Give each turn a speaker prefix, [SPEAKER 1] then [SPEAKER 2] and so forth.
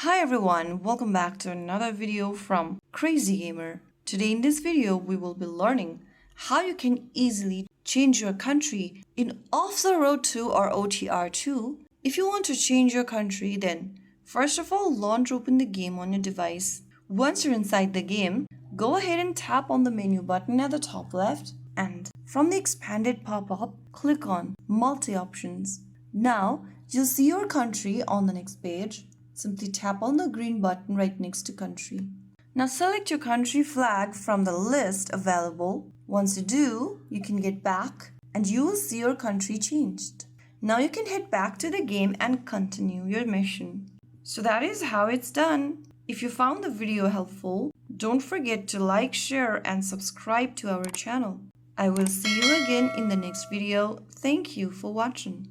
[SPEAKER 1] Hi everyone, welcome back to another video from Crazy Gamer. Today in this video we will be learning how you can easily change your country in Off the Road 2 or OTR 2. If you want to change your country, then first of all launch open the game on your device. Once you're inside the game, go ahead and tap on the menu button at the top left and from the expanded pop-up, click on Multi Options. Now you'll see your country on the next page. Simply tap on the green button right next to country. Now select your country flag from the list available. Once you do, you can get back and you will see your country changed. Now you can head back to the game and continue your mission. So that is how it's done. If you found the video helpful, don't forget to like, share and subscribe to our channel. I will see you again in the next video. Thank you for watching.